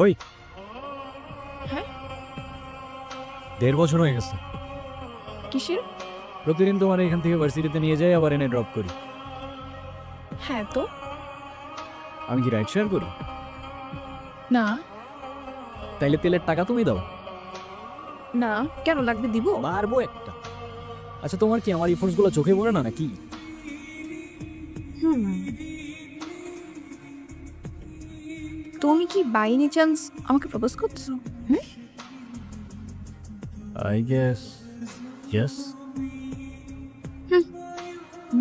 ওই হ্যাঁ 1.5 বছর হয়ে গেছে। কিসের? প্রতিদিন তোমার এখান থেকে ভার্সিটিতে নিয়ে যাই, আবার এনে ড্রপ করি। হ্যাঁ তো আমি কি রাইড শেয়ার করি? না তাইলে তেলের টাকা তুমি দাও। না কেন লাগবে দিব? মারবো একটা। আচ্ছা তোমার কি আমার ইফোর্টসগুলো চোখে পড়ে না নাকি? হুম তুমি কি বাই এনি চান্স আমাকে প্রপোজ করতেছো? I guess yes.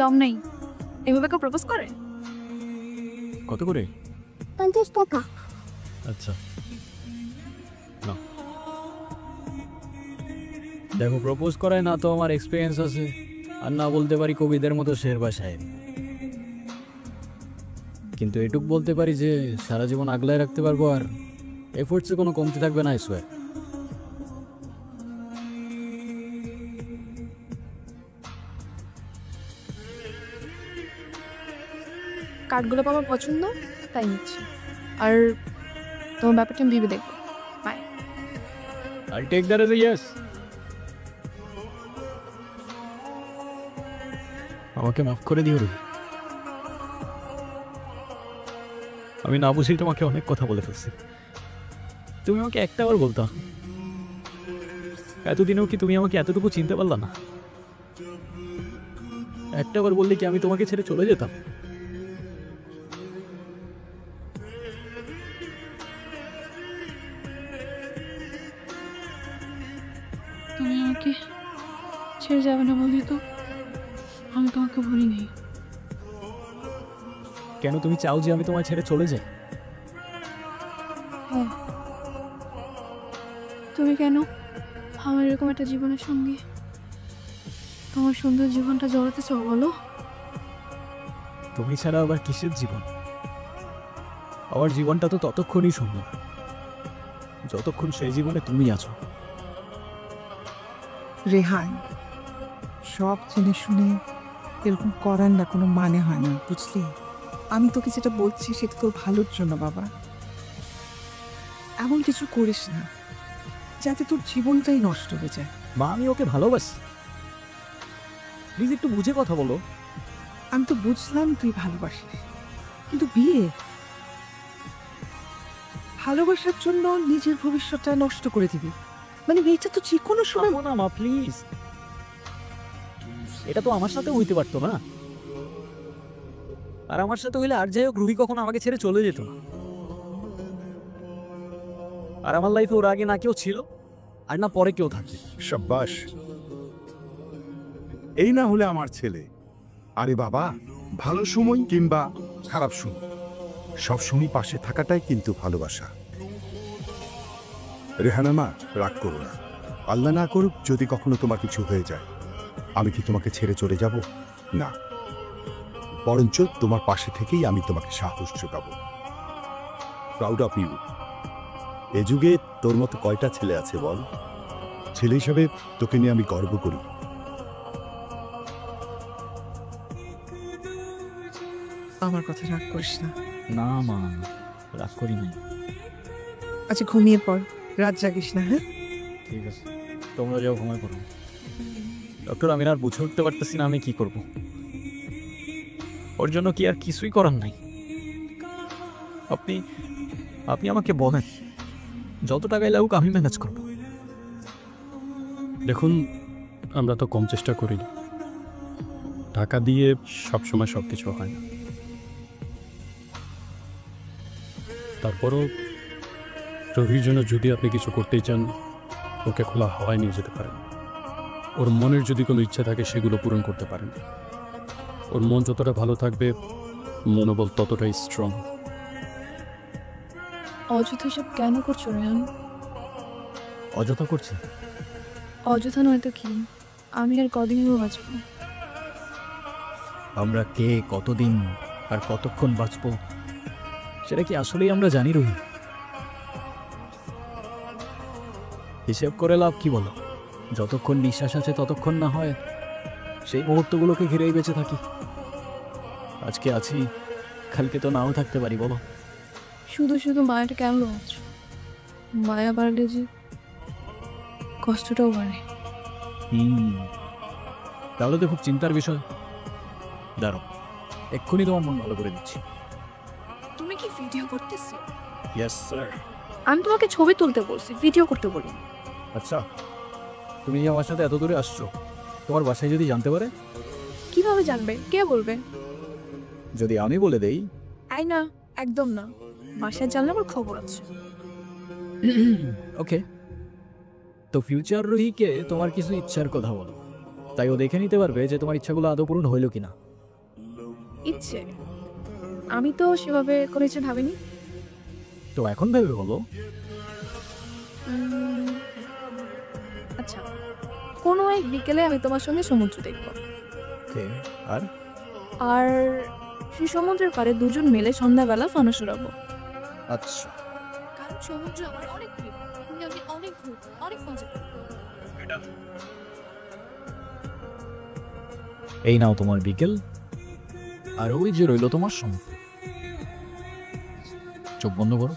দম নেই, এভাবে কেউ প্রপোজ করে? কত করে? 50 টাকা। আচ্ছা না, দেখো প্রপোজ করায় না তো আমার এক্সপিরিয়েন্স আছে, আর না বলতে পারি কবিদের মতো শের বা শায়েরি, কিন্তু এটুক বলতে পারি যে সারা জীবন আগলায় রাখতে পারবো, আর এফোর্টসে কোনো কমতি থাকবে না, আই সোয়ার। কার্ডগুলো আমার পছন্দ, তাই নিচ্ছি। আর তোমার ব্যাপারটা আমি ভেবে দেখবো। By. I'll take that as a yes. আমাকে মাফ করে দিও রুহি, আমি না বুঝেই তোমাকে অনেক কথা বলে ফেলছি। তুমি আমাকে একটাবার বলতা, এতদিনেও কি তুমি আমাকে এতটুকু চিনতে পারলা না? একটাবার বললে কি আমি তোমাকে ছেড়ে চলে যেতাম? তুমি আমাকে ছেড়ে যাবে না বলি তো আমি তোমাকে ভুলিনি। কেন তুমি চাও যে আমি তোমায় ছেড়ে চলে যাই? হ্যাঁ, তুমি কেন আমার এরকম একটা জীবনের সঙ্গে তোমার সুন্দর জীবনটা জড়াতে চাও বলো? তুমি ছাড়া আবার কিসের জীবন? আমার জীবনটা তো ততক্ষণই সুন্দর যতক্ষণ সেই জীবনে তুমি আছো। রেহান, সব জেনে শুনে এরকম করার না কোনো মানে হয় না, বুঝলি? আমি তোকে যেটা বলছি সেটা তোর ভালোর জন্য বাবা। এমন কিছু করিস না যাতে তোর জীবনটাই নষ্ট হয়ে যায়। মা আমি ওকে ভালোবাসি, প্লিজ একটু বুঝে কথা বলো। আমি তো বুঝলাম তুই ভালোবাসিস, কিন্তু বিয়ে ভালোবাসার জন্য নিজের ভবিষ্যৎটা নষ্ট করে দিবি? মানে মেয়েটা তো যে কোনো সময়। না মা প্লিজ, এটা তো আমার সাথে হইতে পারতো না, আর আমার সাথে হইলে আর যাই হোক রুহি কখনো আমাকে ছেড়ে চলে যেত না। আর আমার লাইফে ওর আগে না কেউ ছিল আর না পরে কেউ থাকবে। সাব্বাস, এই না হলে আমার ছেলে। আরে বাবা, ভালো সময় কিংবা খারাপ সময় সব সময় পাশে থাকাটাই কিন্তু ভালোবাসা। রেহানা মা, রাগ করো না। আল্লাহ না করুক যদি কখনো তোমার কিছু হয়ে যায়, আমি কি তোমাকে ছেড়ে চলে যাব? না, বরঞ্চ তোমার পাশে থেকেই আমি তোমাকে সাহস যোগাবো। Proud of you. এ যুগে তোর মতো কয়টা ছেলে আছে বল? ছেলে হিসাবে তোকে নিয়ে আমি গর্ব করি। আমার কথা রাগ করিস না। না মা, রাগ করি নাই। আচ্ছা ঘুমিয়ে পড়, রাত জাগিস না। হ্যাঁ, ঠিক আছে, তোমরা যাও ঘুমায় পড়ো। ডক্টর আমি আর বুঝে উঠতে পারতেছি না আমি কি করব। ওর জন্য কি আর কিছুই করার নাই? আপনি আপনি আমাকে বলেন, যত টাকাই লাগুক আমি ম্যানেজ করব। দেখুন, আমরা তো কম চেষ্টা করি, টাকা দিয়ে সবসময় সব কিছু হয় না। তারপরও রোহির জন্য যদি আপনি কিছু করতেই চান, ওকে খোলা হাওয়ায় নিয়ে যেতে পারেন। ওর মনের যদি কোনো ইচ্ছা থাকে সেগুলো পূরণ করতে পারেন। ওর মন যতটা ভালো থাকবে, মনোবল ততটাই স্ট্রং। অযথা সব কেন করছো রেহান? অযথা করছে? অযথা নয় তো কি, আমি আর কদিনও বাঁচবো? আমরা কে, কতদিন আর কতক্ষণ বাঁচবো সেটা কি আসলেই আমরা জানি রুহি? হিসেব করে লাভ কি বলো? যতক্ষণ নিঃশ্বাস আছে ততক্ষণ না হয় সেই মুহূর্তগুলোকে ঘিরেই বেঁচে থাকি। আজকে আছি, কালকে তো নাও থাকতে পারি, বলো? শুধু শুধু মায়াটা কেন রয়েছ? মায়া বাড়লে যে কষ্টটাও বাড়ে। তাহলে তো খুব চিন্তার বিষয়। দাঁড়ো, এক্ষুনি তোমার মন ভালো করে দিচ্ছি। তুমি কি ভিডিও করতেছো? Yes sir. আমি তোমাকে ছবি তুলতে বলছি, ভিডিও করতে বলি। আচ্ছা, তুমি যে আমার সাথে এত দূরে আসছো, তোমার বাসায় যদি জানতে পারে? কিভাবে জানবে? কে বলবে? যদি আমি বলে দেই? আই না, একদম না। বাসায় জানলে আমার খবর আছে। ওকে, তো ফিউচার রুহিকে তোমার কিছু ইচ্ছার কথা বলো, তাই ও দেখে নিতে পারবে যে তোমার ইচ্ছাগুলো আদৌ পূরণ হইল কিনা। ইচ্ছে? আমি তো সেভাবে কোনো ইচ্ছে ভাবিনি। তো এখন ভেবে বলো। আচ্ছা, কোনো এক বিকেলে আমি তোমার সঙ্গে সমুদ্র দেখব। ওকে, আর? আর সেই সমুদ্রের পাড়ে দুজন মিলে সন্ধ্যাবেলা ফানুস উড়াবো। আচ্ছা, কারণ সমুদ্র আমার অনেক প্রিয়। আমি অনেক ঘুরবো, অনেক মজা করবো। এই নাও তোমার বিকেল, আর ওই যে রইল তোমার সমুদ্র। চোখ বন্ধ করো।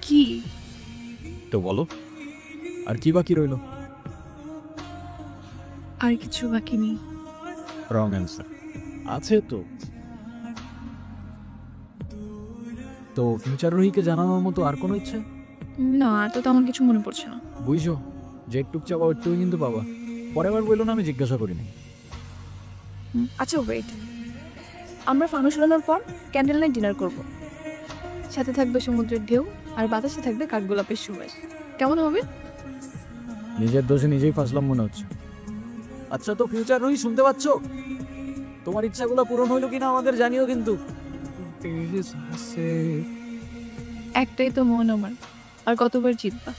কি? তো বলো, আর কি বাকি রইল? আর কিছু বাকি নেই। Wrong answer. আছে তো। তো ফিউচার রুহিকে জানানোর মতো আর কোনো ইচ্ছে? না, আর তো তেমন কিছু মনে পড়ছে না। বুঝছো, যে একটুক চাবা একটুই কিন্তু পাবা। পরের বার বললো না আমি জিজ্ঞাসা করিনি। আচ্ছা ওয়েট, আমরা ফানুস উড়ানোর পর ক্যান্ডেল নাইট ডিনার করব। সাথে থাকবে সমুদ্রের ঢেউ, আর বাতাসে থাকবে কাঠগোলাপের সুবাস। কেমন হবে? নিজের দোষে নিজেই ফাঁসলাম মনে হচ্ছে। আচ্ছা, তো ফিউচার রুহি শুনতে পাচ্ছ? তোমার ইচ্ছাগুলো পূরণ হইলো কিনা আমাদের জানিও কিন্তু। একটাই তো মন আমার, আর কতবার জিতবা?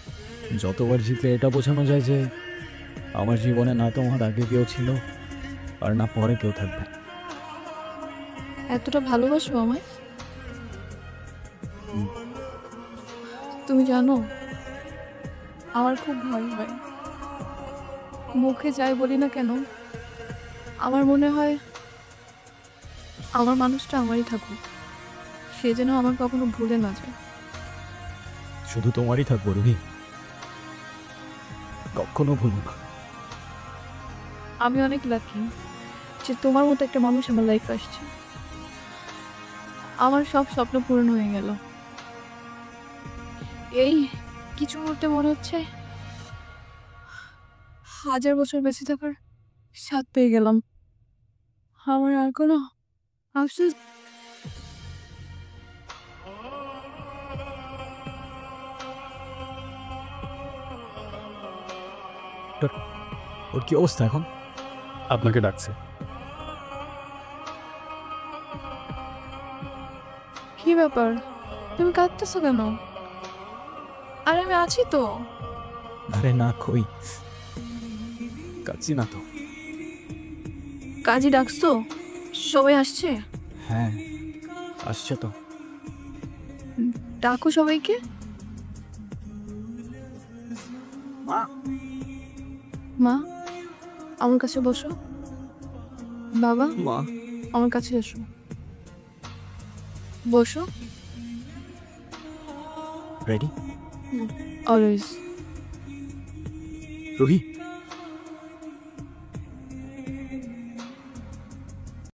যতবার জিতলে এটা বোঝানো যায় যে আমার জীবনে না তোমার আগে কেউ ছিল, আর না পরে কেউ থাকবে। এতটা ভালোবাসো আমায়? তুমি জানো, আমার খুব ভয় হয়। মুখে যাই বলি না কেন, আমার মনে হয় আমার মানুষটা আমারই থাকুক, সে যেন আমার কখনো ভুলে না যায়। শুধু তোমারই থাকবো রুহি, কখনো ভুলবো না। আমি অনেক লাকি যে তোমার মতো একটা মানুষ আমার লাইফে আসছে। আমার সব স্বপ্ন পূরণ হয়ে গেল। এই কিছু মুহূর্তে মনে হচ্ছে 1000 বছর বেঁচে থাকার স্বাদ পেয়ে গেলাম। আমার আর কোনো আফসোস। ওর কি অবস্থা এখন? আপনাকে ডাকছে। কি ব্যাপার, তুমি কাঁদতেছো কেন? আর আমি আছি তো। আরে না, কই কাচ্ছি না তো। কাজী ডাকছো? সবাই আসছে? হ্যাঁ, আসছে তো। ডাকো সবাইকে। মা, আমার কাছে বসো। বাবা, মা, আমার কাছে এসো। বসো। রেডি? অলওয়েজ। রুহি,